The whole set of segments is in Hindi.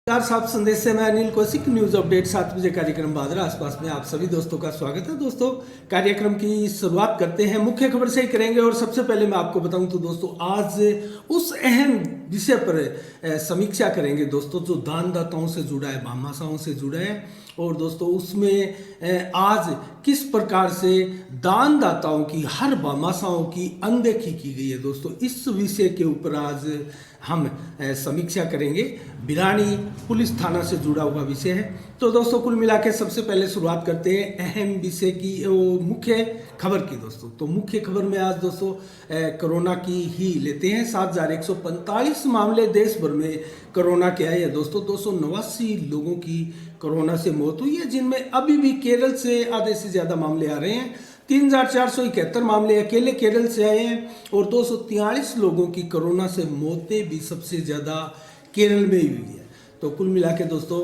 नमस्कार, साहब संदेश से मैं अनिल कौशिक। न्यूज अपडेट 7 बजे कार्यक्रम बादरा आसपास में आप सभी दोस्तों का स्वागत है। दोस्तों, कार्यक्रम की शुरुआत करते हैं, मुख्य खबर से ही करेंगे। और सबसे पहले मैं आपको बताऊं तो दोस्तों, आज उस अहम विषय पर समीक्षा करेंगे दोस्तों, जो दानदाताओं से जुड़ा है, भामाशाहों से जुड़ा है। और दोस्तों, उसमें आज किस प्रकार से दानदाताओं की, हर भामाशाहों की अनदेखी की गई है दोस्तों, इस विषय के ऊपर आज हम समीक्षा करेंगे। बिरानी पुलिस थाना से जुड़ा हुआ विषय है। तो दोस्तों, कुल मिला के सबसे पहले शुरुआत करते हैं अहम विषय की, मुख्य खबर की दोस्तों। तो मुख्य खबर में आज दोस्तों कोरोना की ही लेते हैं। 7,145 मामले देश भर में कोरोना के आए हैं दोस्तों। 289 लोगों की कोरोना से मौत हुई है, जिनमें अभी भी केरल से आधे से ज़्यादा मामले आ रहे हैं। 3,471 मामले अकेले केरल से आए हैं और 243 लोगों की कोरोना से मौतें भी सबसे ज़्यादा केरल में ही हुई है। तो कुल मिला के दोस्तों,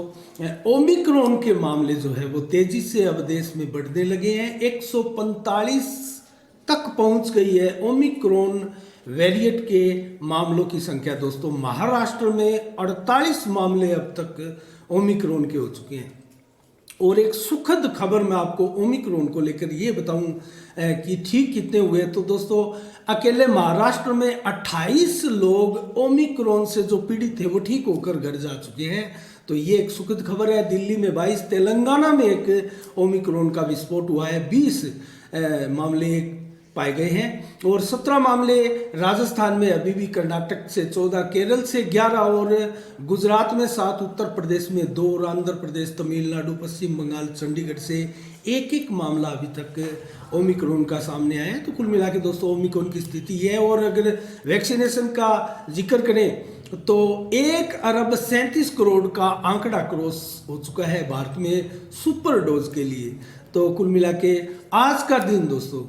ओमिक्रॉन के मामले जो है वो तेजी से अब देश में बढ़ने लगे हैं। 145 तक पहुंच गई है ओमिक्रॉन वेरिएंट के मामलों की संख्या दोस्तों। महाराष्ट्र में 48 मामले अब तक ओमिक्रॉन के हो चुके हैं। और एक सुखद खबर मैं आपको ओमिक्रॉन को लेकर ये बताऊं कि ठीक कितने हुए। तो दोस्तों, अकेले महाराष्ट्र में 28 लोग ओमिक्रॉन से जो पीड़ित थे वो ठीक होकर घर जा चुके हैं। तो ये एक सुखद खबर है। दिल्ली में 22, तेलंगाना में एक ओमिक्रॉन का विस्फोट हुआ है। 20 मामले पाए गए हैं और 17 मामले राजस्थान में अभी भी, कर्नाटक से 14, केरल से 11 और गुजरात में 7, उत्तर प्रदेश में 2 और आंध्र प्रदेश, तमिलनाडु, पश्चिम बंगाल, चंडीगढ़ से एक मामला अभी तक ओमिक्रॉन का सामने आया है। तो कुल मिला के दोस्तों, ओमिक्रॉन की स्थिति है। और अगर वैक्सीनेशन का जिक्र करें तो 1,37 करोड़ का आंकड़ा क्रॉस हो चुका है भारत में सुपर डोज के लिए। तो कुल मिला के आज का दिन दोस्तों,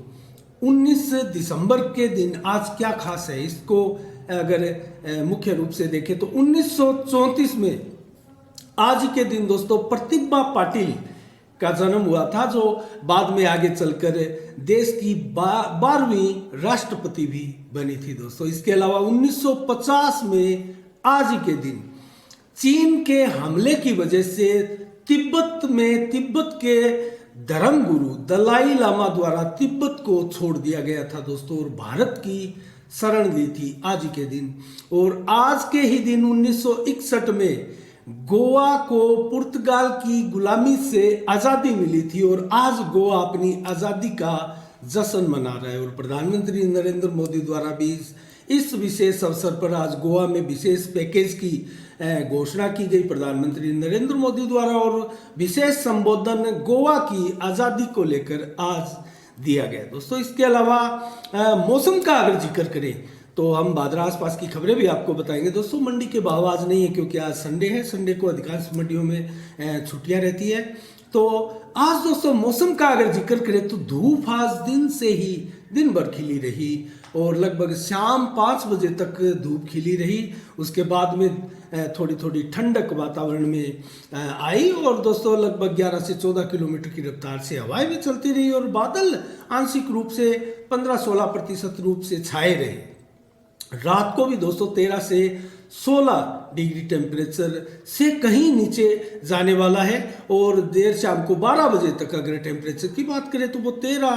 19 दिसंबर के दिन आज क्या खास है, इसको अगर मुख्य रूप से देखें तो 1934 में आज के दिन दोस्तों प्रतिभा पाटिल का जन्म हुआ था, जो बाद में आगे चलकर देश की 12वीं राष्ट्रपति भी बनी थी दोस्तों। इसके अलावा 1950 में आज के दिन चीन के हमले की वजह से तिब्बत के धर्मगुरु दलाई लामा द्वारा तिब्बत को छोड़ दिया गया था दोस्तों, और भारत की शरण ली थी आज के दिन। और आज के ही दिन 1961 में गोवा को पुर्तगाल की गुलामी से आज़ादी मिली थी और आज गोवा अपनी आज़ादी का जश्न मना रहा है। और प्रधानमंत्री नरेंद्र मोदी द्वारा भी इस विशेष अवसर पर आज गोवा में विशेष पैकेज की घोषणा की गई प्रधानमंत्री नरेंद्र मोदी द्वारा, और विशेष संबोधन गोवा की आज़ादी को लेकर आज दिया गया दोस्तों। इसके अलावा मौसम का अगर जिक्र करें तो हम बादरा आसपास की खबरें भी आपको बताएंगे दोस्तों। मंडी के भाव आज नहीं है क्योंकि आज संडे है। संडे को अधिकांश मंडियों में छुट्टियां रहती है। तो आज दोस्तों मौसम का अगर जिक्र करें तो धूप आज दिन से ही दिन भर खिली रही और लगभग शाम 5 बजे तक धूप खिली रही। उसके बाद में थोड़ी थोड़ी ठंडक वातावरण में आई और दोस्तों लगभग 11 से 14 किलोमीटर की रफ्तार से हवाएं भी चलती रही और बादल आंशिक रूप से 15-16% रूप से छाए रहे। रात को भी दोस्तों 13 से 16 डिग्री टेम्परेचर से कहीं नीचे जाने वाला है और देर शाम को 12 बजे तक अगर टेम्परेचर की बात करें तो वो 13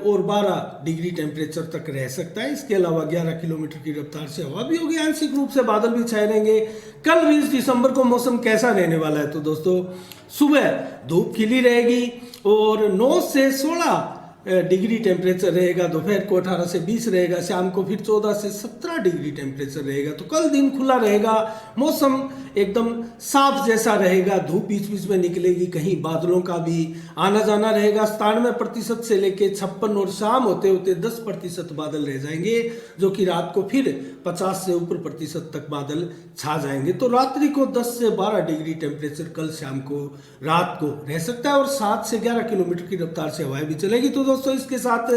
और 12 डिग्री टेम्परेचर तक रह सकता है। इसके अलावा 11 किलोमीटर की रफ्तार से हवा भी होगी। आंशिक रूप से बादल भी छाए रहेंगे। कल 20 दिसंबर को मौसम कैसा रहने वाला है तो दोस्तों, सुबह धूप खिली रहेगी और 9 से 16 डिग्री टेम्परेचर रहेगा। दोपहर को 18 से 20 रहेगा। शाम को फिर 14 से 17 डिग्री टेम्परेचर रहेगा। तो कल दिन खुला रहेगा, मौसम एकदम साफ जैसा रहेगा। धूप बीच बीच में निकलेगी, कहीं बादलों का भी आना जाना रहेगा। 97% से लेके 56 और शाम होते होते 10% बादल रह जाएंगे, जो कि रात को फिर 50 से ऊपर प्रतिशत तक बादल छा जाएंगे। तो रात्रि को 10 से 12 डिग्री टेम्परेचर कल शाम को रात को रह सकता है और 7 से 11 किलोमीटर की रफ्तार से हवाएं भी चलेगी। तो दोस्तों, इसके साथ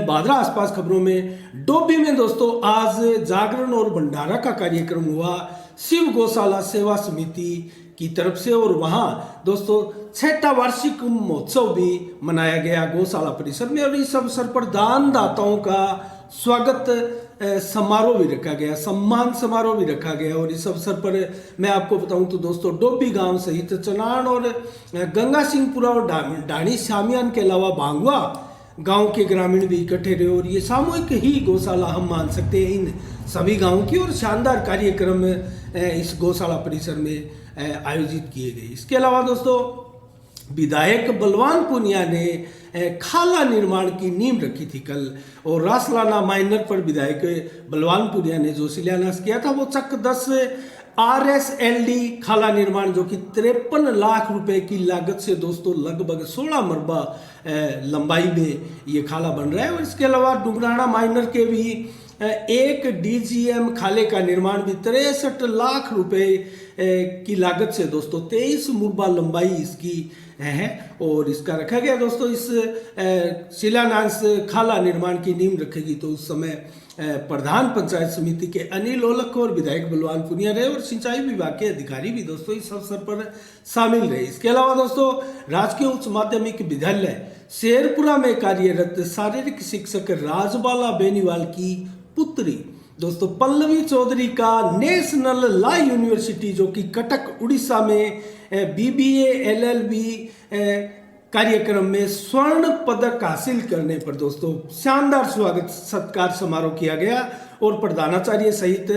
बादरा आसपास खबरों में डोभी में दोस्तों आज जागरण और भंडारा का कार्यक्रम हुआ शिव गौशाला सेवा समिति की तरफ से, और वहां दोस्तों 6वां वार्षिक महोत्सव भी मनाया गया गौशाला परिसर में। और इस अवसर पर दानदाताओं का स्वागत समारोह भी रखा गया, सम्मान समारोह भी रखा गया। और इस अवसर पर मैं आपको बताऊं तो दोस्तों डोबी गांव सहित चनान और गंगा सिंहपुरा और डाणी शामियान के अलावा भांगवा गांव के ग्रामीण भी इकट्ठे रहे। और ये सामूहिक ही गौशाला हम मान सकते हैं इन सभी गांव की। और शानदार कार्यक्रम इस गौशाला परिसर में आयोजित किए गए। इसके अलावा दोस्तों विधायक बलवान पुनिया ने खाला निर्माण की नींव रखी थी कल। और रासलाना माइनर पर विधायक बलवान पुनिया ने जो शिलान्यास किया था वो चक 10 RSLD खाला निर्माण, जो कि 53 लाख रुपए की लागत से दोस्तों लगभग 16 मरबा लंबाई में ये खाला बन रहा है। और इसके अलावा डुंगराना माइनर के भी एक DGM खाले का निर्माण भी 63 लाख रुपए की लागत से दोस्तों 23 मुरबा लंबाई इसकी है। और इसका रखा गया दोस्तों इस शिलान्यास खाला निर्माण की नींव रखेगी तो उस समय प्रधान पंचायत समिति के अनिल ओलख और विधायक बलवान पुनिया रहे और सिंचाई विभाग के अधिकारी भी दोस्तों इस अवसर पर शामिल रहे। इसके अलावा दोस्तों राजकीय उच्च माध्यमिक विद्यालय शेरपुरा में कार्यरत शारीरिक शिक्षक राजबाला बेनीवाल की पुत्री दोस्तों पल्लवी चौधरी का नेशनल लॉ यूनिवर्सिटी जो कि कटक उड़ीसा में BBA LLB कार्यक्रम में स्वर्ण पदक हासिल करने पर दोस्तों शानदार स्वागत सत्कार समारोह किया गया। और प्रधानाचार्य सहित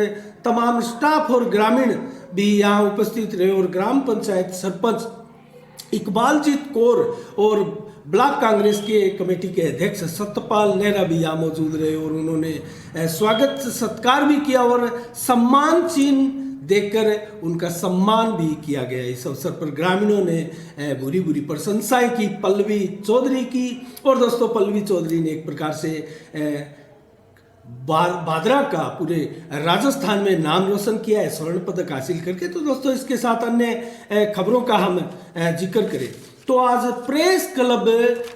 तमाम स्टाफ और ग्रामीण भी यहाँ उपस्थित रहे। और ग्राम पंचायत सरपंच इकबालजीत कौर और ब्लॉक कांग्रेस के कमेटी के अध्यक्ष सत्यपाल नेहरा भी यहाँ मौजूद रहे और उन्होंने स्वागत सत्कार भी किया और सम्मान चिन्ह देकर उनका सम्मान भी किया गया। इस अवसर पर ग्रामीणों ने बुरी बुरी प्रशंसाएं की पल्लवी चौधरी की। और दोस्तों पल्लवी चौधरी ने एक प्रकार से भादरा का पूरे राजस्थान में नाम रोशन किया है स्वर्ण पदक हासिल करके। तो दोस्तों इसके साथ अन्य खबरों का हम जिक्र करें तो आज प्रेस क्लब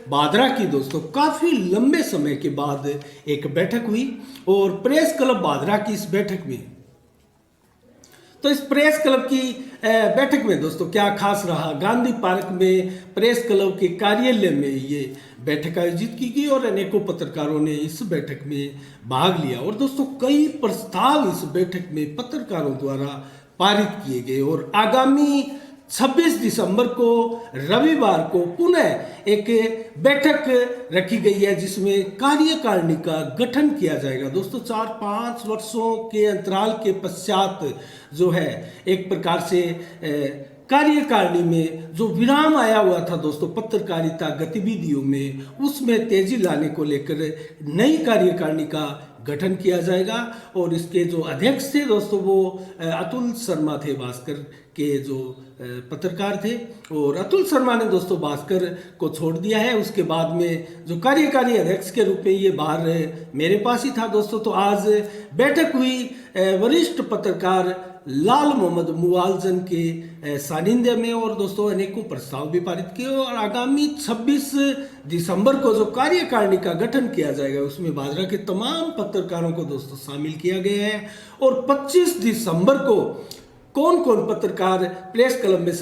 भादरा की दोस्तों काफी लंबे समय के बाद एक बैठक हुई। और प्रेस क्लब भादरा की इस बैठक में तो इस प्रेस क्लब की बैठक में दोस्तों क्या खास रहा। गांधी पार्क में प्रेस क्लब के कार्यालय में ये बैठक आयोजित की गई और अनेकों पत्रकारों ने इस बैठक में भाग लिया। और दोस्तों कई प्रस्ताव इस बैठक में पत्रकारों द्वारा पारित किए गए। और आगामी 26 दिसंबर को रविवार को पुनः एक बैठक रखी गई है जिसमें कार्यकारिणी का गठन किया जाएगा। दोस्तों 4-5 वर्षों के अंतराल के पश्चात जो है एक प्रकार से कार्यकारिणी में जो विराम आया हुआ था दोस्तों पत्रकारिता गतिविधियों में उसमें तेजी लाने को लेकर नई कार्यकारिणी का गठन किया जाएगा। और इसके जो अध्यक्ष थे दोस्तों वो अतुल शर्मा थे, भास्कर के जो पत्रकार थे। और अतुल शर्मा ने दोस्तों भास्कर को छोड़ दिया है। उसके बाद में जो कार्यकारी अध्यक्ष के रूप में ये बाहर मेरे पास ही था दोस्तों। तो आज बैठक हुई वरिष्ठ पत्रकार लाल मोहम्मद मुआलजन के सानिध्य में। और दोस्तों अनेकों प्रस्ताव भी पारित किए। और आगामी 26 दिसंबर को जो कार्यकारिणी का गठन किया जाएगा उसमें भादरा के तमाम पत्रकारों को दोस्तों शामिल किया गया है। और 25 दिसंबर को कौन कौन पत्रकार प्रेस क्लब में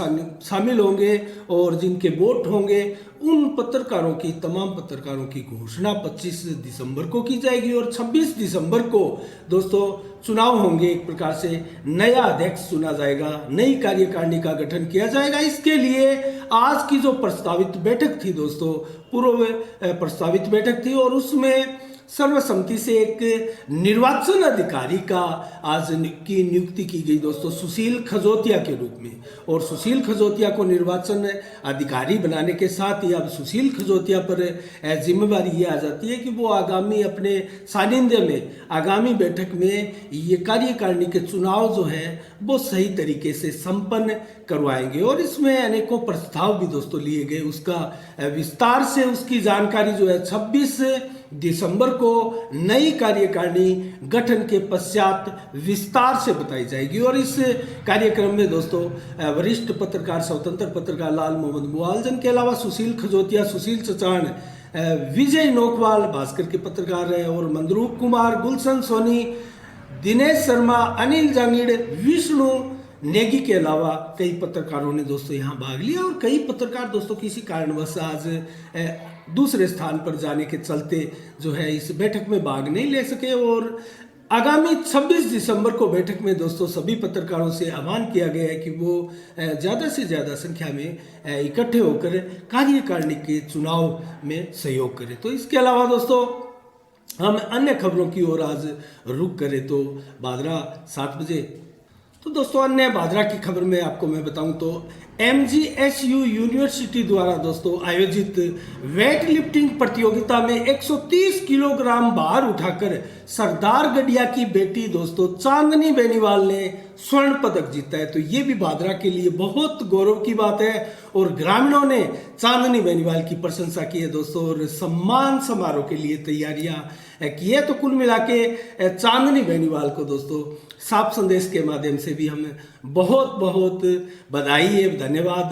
शामिल होंगे और जिनके वोट होंगे उन पत्रकारों की तमाम पत्रकारों की घोषणा 25 दिसंबर को की जाएगी। और 26 दिसंबर को दोस्तों चुनाव होंगे। एक प्रकार से नया अध्यक्ष चुना जाएगा, नई कार्यकारिणी का गठन किया जाएगा। इसके लिए आज की जो प्रस्तावित बैठक थी दोस्तों पूर्व प्रस्तावित बैठक थी और उसमें सर्वसम्मति से एक निर्वाचन अधिकारी का आज की नियुक्ति की गई दोस्तों सुशील खजोतिया के रूप में। और सुशील खजोतिया को निर्वाचन अधिकारी बनाने के साथ ही अब सुशील खजोतिया पर जिम्मेवारी ये आ जाती है कि वो आगामी अपने सानिध्य में आगामी बैठक में ये कार्यकारिणी के चुनाव जो है वो सही तरीके से संपन्न करवाएंगे। और इसमें अनेकों प्रस्ताव भी दोस्तों लिए गए, उसका विस्तार से उसकी जानकारी जो है 26 दिसंबर को नई कार्यकारिणी गठन के पश्चात विस्तार से बताई जाएगी। और इस कार्यक्रम में दोस्तों वरिष्ठ पत्रकार स्वतंत्र पत्रकार लाल मोहम्मद मुआलजन के अलावा सुशील खजोतिया, सुशील चचान, विजय नोकवाल भास्कर के पत्रकार रहे और मंदरूप कुमार, गुलशन सोनी, दिनेश शर्मा, अनिल जांगीड़, विष्णु नेगी के अलावा कई पत्रकारों ने दोस्तों यहाँ भाग लिया। और कई पत्रकार दोस्तों किसी कारणवश आज दूसरे स्थान पर जाने के चलते जो है इस बैठक में भाग नहीं ले सके। और आगामी 26 दिसंबर को बैठक में दोस्तों सभी पत्रकारों से आह्वान किया गया है कि वो ज़्यादा से ज़्यादा संख्या में इकट्ठे होकर कार्यकारिणी के चुनाव में सहयोग करें। तो इसके अलावा दोस्तों हम अन्य खबरों की ओर आज रुख करें तो भादरा 7 बजे। तो दोस्तों अन्य भादरा की खबर में आपको मैं बताऊं तो MGSU यूनिवर्सिटी द्वारा दोस्तों आयोजित वेट लिफ्टिंग प्रतियोगिता में 130 किलोग्राम भार उठाकर सरदार गडिया की बेटी दोस्तों चांदनी बेनीवाल ने स्वर्ण पदक जीता है। तो ये भी भादरा के लिए बहुत गौरव की बात है और ग्रामीणों ने चांदनी बेनीवाल की प्रशंसा की है दोस्तों और सम्मान समारोह के लिए तैयारियां की है। तो कुल मिला के चांदनी बेनीवाल को दोस्तों साफ संदेश के माध्यम से भी हम बहुत बहुत बधाई है, धन्यवाद,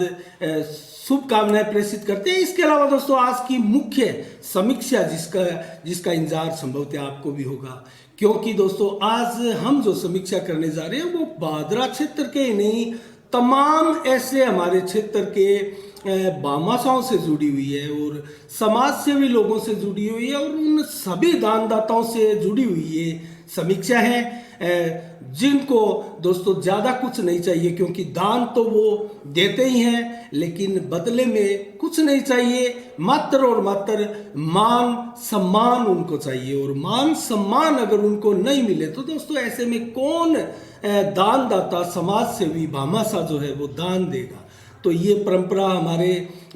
शुभकामनाएं प्रेषित करते हैं। इसके अलावा दोस्तों आज की मुख्य समीक्षा जिसका इंतजार संभवतः आपको भी होगा, क्योंकि दोस्तों आज हम जो समीक्षा करने जा रहे हैं वो भादरा क्षेत्र के ही नहीं तमाम ऐसे हमारे क्षेत्र के भामाशाहों से जुड़ी हुई है और समाज सेवी लोगों से जुड़ी हुई है और उन सभी दानदाताओं से जुड़ी हुई ये समीक्षा है जिनको दोस्तों ज़्यादा कुछ नहीं चाहिए, क्योंकि दान तो वो देते ही हैं लेकिन बदले में कुछ नहीं चाहिए, मात्र और मात्र मान सम्मान उनको चाहिए। और मान सम्मान अगर उनको नहीं मिले तो दोस्तों ऐसे में कौन दानदाता समाज सेवी भामाशाह जो है वो दान देगा। तो ये परंपरा हमारे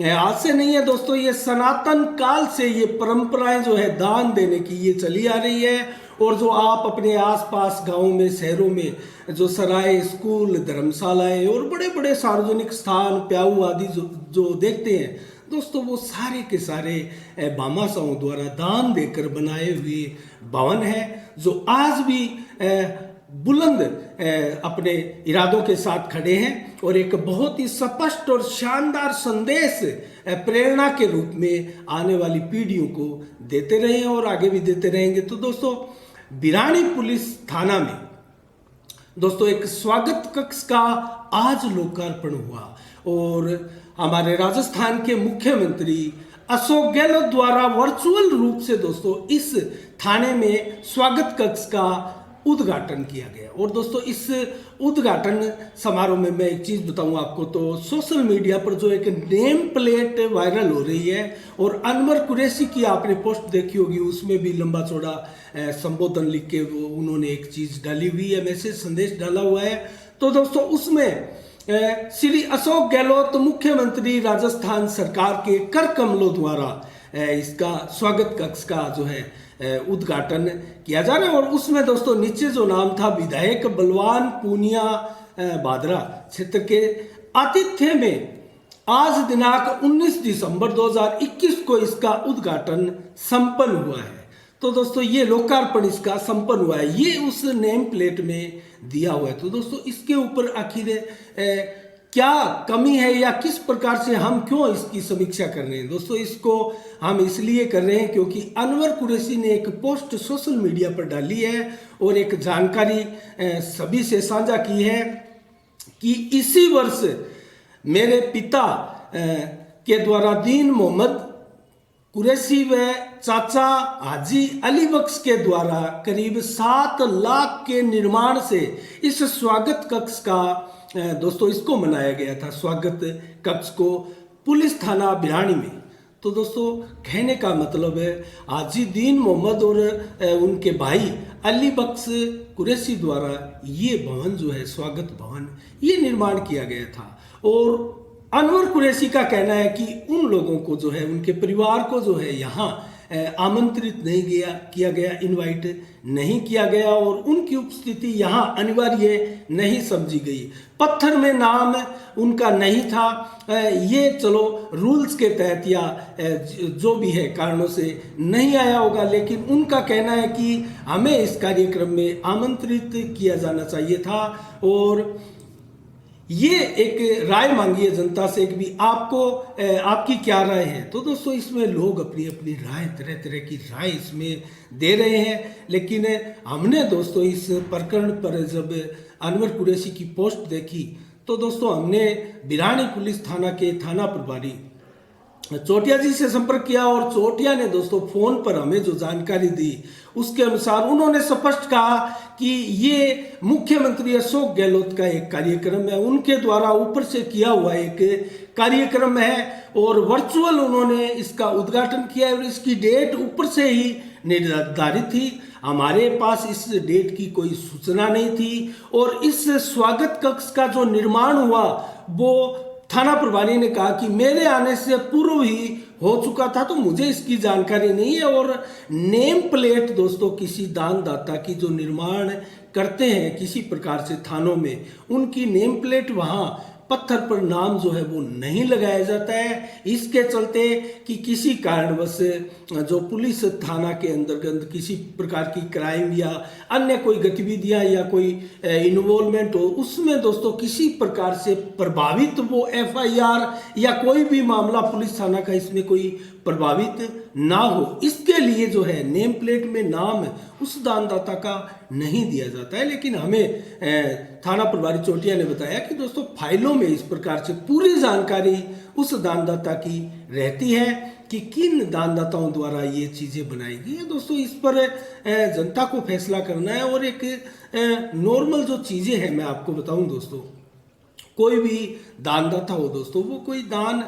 आज से नहीं है दोस्तों, ये सनातन काल से ये परंपराएं जो है दान देने की ये चली आ रही है। और जो आप अपने आसपास गांवों में शहरों में जो सराय, स्कूल, धर्मशालाएं और बड़े बड़े सार्वजनिक स्थान, प्याऊ आदि जो देखते हैं दोस्तों वो सारे के सारे भामाशाहों द्वारा दान देकर बनाए हुए भवन हैं जो आज भी बुलंद अपने इरादों के साथ खड़े हैं और एक बहुत ही स्पष्ट और शानदार संदेश प्रेरणा के रूप में आने वाली पीढ़ियों को देते रहे हैं और आगे भी देते रहेंगे। तो दोस्तों बिरानी पुलिस थाना में दोस्तों एक स्वागत कक्ष का आज लोकार्पण हुआ और हमारे राजस्थान के मुख्यमंत्री अशोक गहलोत द्वारा वर्चुअल रूप से दोस्तों इस थाने में स्वागत कक्ष का उद्घाटन किया गया। और दोस्तों इस उद्घाटन समारोह में मैं एक चीज़ बताऊं आपको, तो सोशल मीडिया पर जो एक नेम प्लेट वायरल हो रही है और अनवर कुरैशी की आपने पोस्ट देखी होगी, उसमें भी लंबा चौड़ा संबोधन लिख के उन्होंने एक चीज़ डाली हुई है, मैसेज संदेश डाला हुआ है। तो दोस्तों उसमें श्री अशोक गहलोत मुख्यमंत्री राजस्थान सरकार के कर कमलों द्वारा इसका स्वागत कक्ष का जो है उद्घाटन किया जा रहा है। और उसमें दोस्तों नीचे जो नाम था विधायक बलवान पूनिया भादरा क्षेत्र के आतिथ्य में आज दिनांक 19 दिसंबर 2021 को इसका उद्घाटन संपन्न हुआ है। तो दोस्तों ये लोकार्पण इसका संपन्न हुआ है, ये उस नेम प्लेट में दिया हुआ है। तो दोस्तों इसके ऊपर आखिर क्या कमी है या किस प्रकार से हम क्यों इसकी समीक्षा कर रहे हैं दोस्तों, इसको हम इसलिए कर रहे हैं क्योंकि अनवर कुरैशी ने एक पोस्ट सोशल मीडिया पर डाली है और एक जानकारी सभी से साझा की है कि इसी वर्ष मेरे पिता के द्वारा दीन मोहम्मद कुरैशी व चाचा हाजी अली बख्श के द्वारा करीब 7 लाख के निर्माण से इस स्वागत कक्ष का दोस्तों इसको मनाया गया था, स्वागत कक्ष को पुलिस थाना बिरानी में। तो दोस्तों कहने का मतलब है हाजी दीन मोहम्मद और उनके भाई अली बख्श कुरैशी द्वारा ये भवन जो है स्वागत भवन ये निर्माण किया गया था। और अनवर कुरैशी का कहना है कि उन लोगों को जो है उनके परिवार को जो है यहाँ आमंत्रित नहीं किया गया, इनवाइट नहीं किया गया और उनकी उपस्थिति यहाँ अनिवार्य नहीं समझी गई। पत्थर में नाम उनका नहीं था, ये चलो रूल्स के तहत या जो भी है कारणों से नहीं आया होगा, लेकिन उनका कहना है कि हमें इस कार्यक्रम में आमंत्रित किया जाना चाहिए था। और ये एक राय मांगी है जनता से कि भी आपकी क्या राय है। तो दोस्तों इसमें लोग अपनी अपनी राय, तरह तरह की राय इसमें दे रहे हैं, लेकिन हमने दोस्तों इस प्रकरण पर जब अनवर कुरैशी की पोस्ट देखी तो दोस्तों हमने बिरानी पुलिस थाना के थाना प्रभारी चोटिया जी से संपर्क किया और चोटिया ने दोस्तों फोन पर हमें जो जानकारी दी उसके अनुसार उन्होंने स्पष्ट कहा कि ये मुख्यमंत्री अशोक गहलोत का एक कार्यक्रम है, उनके द्वारा ऊपर से किया हुआ एक कार्यक्रम है और वर्चुअल उन्होंने इसका उद्घाटन किया है और इसकी डेट ऊपर से ही निर्धारित थी। हमारे पास इस डेट की कोई सूचना नहीं थी और इस स्वागत कक्ष का जो निर्माण हुआ वो थाना प्रभारी ने कहा कि मेरे आने से पूर्व ही हो चुका था, तो मुझे इसकी जानकारी नहीं है। और नेम प्लेट दोस्तों किसी दानदाता की जो निर्माण करते हैं किसी प्रकार से थानों में, उनकी नेम प्लेट वहाँ पत्थर पर नाम जो है वो नहीं लगाया जाता है। इसके चलते कि किसी कारणवश जो पुलिस थाना के अंतर्गत किसी प्रकार की क्राइम या अन्य कोई गतिविधियां या कोई इन्वॉल्वमेंट हो, उसमें दोस्तों किसी प्रकार से प्रभावित वो एफआईआर या कोई भी मामला पुलिस थाना का इसमें कोई प्रभावित ना हो, इसके लिए जो है नेम प्लेट में नाम उस दानदाता का नहीं दिया जाता है। लेकिन हमें थाना प्रभारी चोटिया ने बताया कि दोस्तों फाइलों में इस प्रकार से पूरी जानकारी उस दानदाता की रहती है कि किन दानदाताओं द्वारा ये चीज़ें बनाई गई है। दोस्तों इस पर जनता को फैसला करना है और एक नॉर्मल जो चीज़ें हैं मैं आपको बताऊं दोस्तों, कोई भी दानदाता हो दोस्तों, वो कोई दान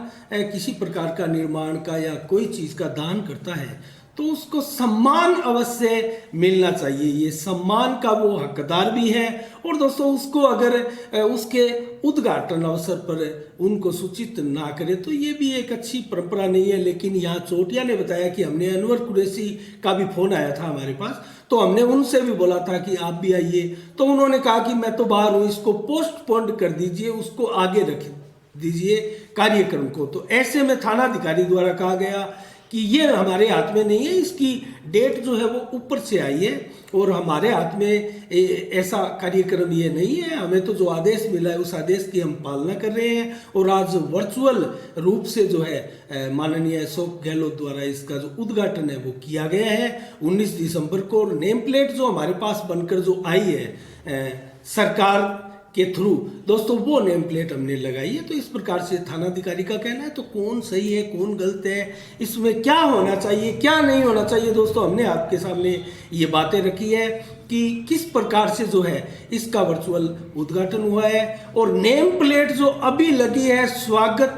किसी प्रकार का निर्माण का या कोई चीज़ का दान करता है तो उसको सम्मान अवश्य मिलना चाहिए। ये सम्मान का वो हकदार भी है और दोस्तों उसको अगर उसके उद्घाटन अवसर पर उनको सूचित ना करे तो ये भी एक अच्छी परंपरा नहीं है। लेकिन यहाँ चोटिया ने बताया कि हमने अनवर कुरैशी का भी फोन आया था हमारे पास, तो हमने उनसे भी बोला था कि आप भी आइए, तो उन्होंने कहा कि मैं तो बाहर हूँ, इसको पोस्टपोन कर दीजिए, उसको आगे रख दीजिए कार्यक्रम को। तो ऐसे में थानाधिकारी द्वारा कहा गया कि ये हमारे हाथ में नहीं है, इसकी डेट जो है वो ऊपर से आई है और हमारे हाथ में ऐसा कार्यक्रम ये नहीं है। हमें तो जो आदेश मिला है उस आदेश की हम पालना कर रहे हैं और आज वर्चुअल रूप से जो है माननीय अशोक गहलोत द्वारा इसका जो उद्घाटन है वो किया गया है 19 दिसंबर को। और नेम प्लेट जो हमारे पास बनकर जो आई है सरकार के थ्रू दोस्तों, वो नेम प्लेट हमने लगाई है। तो इस प्रकार से थानाधिकारी का कहना है। तो कौन सही है कौन गलत है, इसमें क्या होना चाहिए क्या नहीं होना चाहिए, दोस्तों हमने आपके सामने ये बातें रखी है कि किस प्रकार से जो है इसका वर्चुअल उद्घाटन हुआ है। और नेम प्लेट जो अभी लगी है स्वागत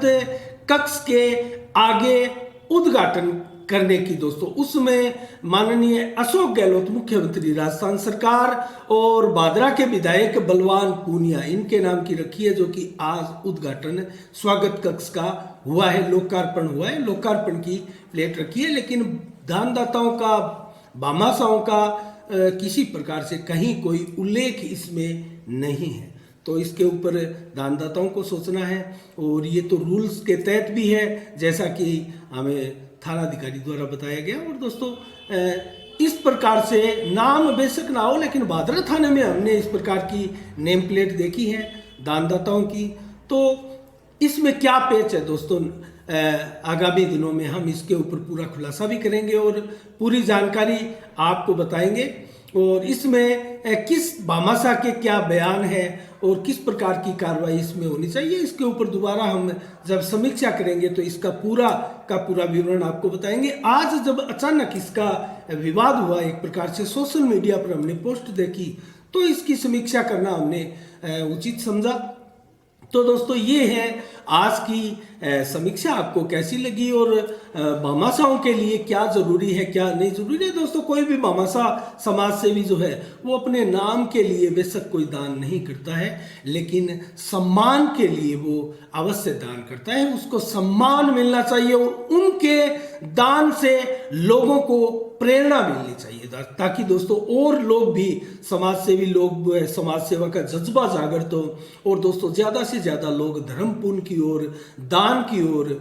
कक्ष के आगे उद्घाटन करने की दोस्तों, उसमें माननीय अशोक गहलोत मुख्यमंत्री राजस्थान सरकार और भादरा के विधायक बलवान पूनिया इनके नाम की रखी है, जो कि आज उद्घाटन स्वागत कक्ष का हुआ है, लोकार्पण हुआ है, लोकार्पण की प्लेट रखी है। लेकिन दानदाताओं का भामाशाहों का किसी प्रकार से कहीं कोई उल्लेख इसमें नहीं है। तो इसके ऊपर दानदाताओं को सोचना है और ये तो रूल्स के तहत भी है जैसा कि हमें थानाधिकारी द्वारा बताया गया। और दोस्तों इस प्रकार से नाम बेशक ना हो, लेकिन भादरा थाने में हमने इस प्रकार की नेम प्लेट देखी है दानदाताओं की। तो इसमें क्या पेच है दोस्तों, आगामी दिनों में हम इसके ऊपर पूरा खुलासा भी करेंगे और पूरी जानकारी आपको बताएंगे। और इसमें किस भामाशाह के क्या बयान है और किस प्रकार की कार्रवाई इसमें होनी चाहिए, इसके ऊपर दोबारा हम जब समीक्षा करेंगे तो इसका पूरा का पूरा विवरण आपको बताएंगे। आज जब अचानक इसका विवाद हुआ एक प्रकार से सोशल मीडिया पर हमने पोस्ट देखी तो इसकी समीक्षा करना हमने उचित समझा। तो दोस्तों ये है आज की समीक्षा, आपको कैसी लगी और भामाशाहों के लिए क्या जरूरी है क्या नहीं जरूरी है। दोस्तों कोई भी भामाशाह समाज सेवी जो है वो अपने नाम के लिए बेशक कोई दान नहीं करता है, लेकिन सम्मान के लिए वो अवश्य दान करता है। उसको सम्मान मिलना चाहिए और उनके दान से लोगों को प्रेरणा मिलनी चाहिए ताकि दोस्तों और लोग भी समाज सेवी लोग समाज सेवा का जज्बा जागृत हो और दोस्तों ज़्यादा से ज़्यादा लोग धर्म पुण्य की ओर दान की ओर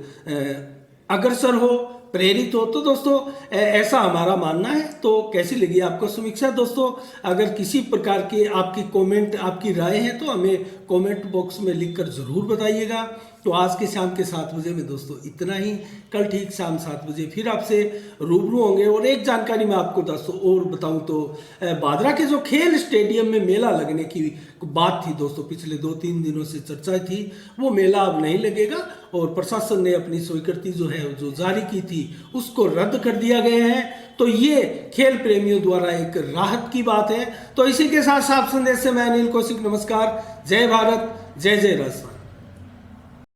अग्रसर हो प्रेरित हो। तो दोस्तों ऐसा हमारा मानना है। तो कैसी लगी आपको समीक्षा दोस्तों, अगर किसी प्रकार के आपकी कमेंट आपकी राय है तो हमें कमेंट बॉक्स में लिखकर ज़रूर बताइएगा। तो आज के शाम के 7 बजे में दोस्तों इतना ही। कल ठीक शाम 7 बजे फिर आपसे रूबरू होंगे। और एक जानकारी मैं आपको दोस्तों और बताऊं तो बादरा के जो खेल स्टेडियम में मेला लगने की बात थी दोस्तों, पिछले 2-3 दिनों से चर्चा थी, वो मेला अब नहीं लगेगा और प्रशासन ने अपनी स्वीकृति जो जारी की थी उसको रद्द कर दिया गया है। तो ये खेल प्रेमियों द्वारा एक राहत की बात है। तो इसी के साथ साफ संदेश से मैं अनिल कौशिक, नमस्कार, जय भारत, जय जय राष्ट्र।